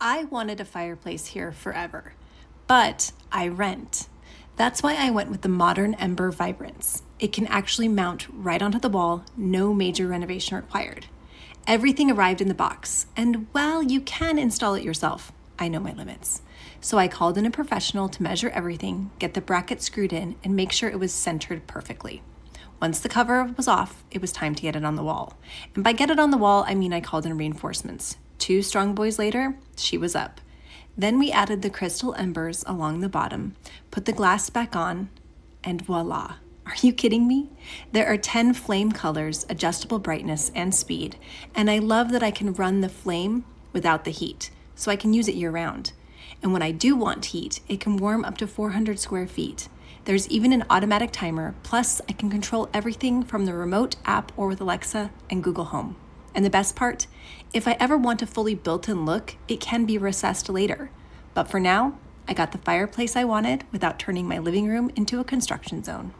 I wanted a fireplace here forever, but I rent. That's why I went with the Modern Ember Vibrance. It can actually mount right onto the wall, no major renovation required. Everything arrived in the box, and while you can install it yourself, I know my limits. So I called in a professional to measure everything, get the bracket screwed in, and make sure it was centered perfectly. Once the cover was off, it was time to get it on the wall. And by get it on the wall, I mean I called in reinforcements. 2 strong boys later, she was up. Then we added the crystal embers along the bottom, put the glass back on, and voila. Are you kidding me? There are 10 flame colors, adjustable brightness, and speed, and I love that I can run the flame without the heat, so I can use it year-round. And when I do want heat, it can warm up to 400 square feet. There's even an automatic timer, plus I can control everything from the remote app or with Alexa and Google Home. And the best part, if I ever want a fully built-in look, it can be recessed later. But for now, I got the fireplace I wanted without turning my living room into a construction zone.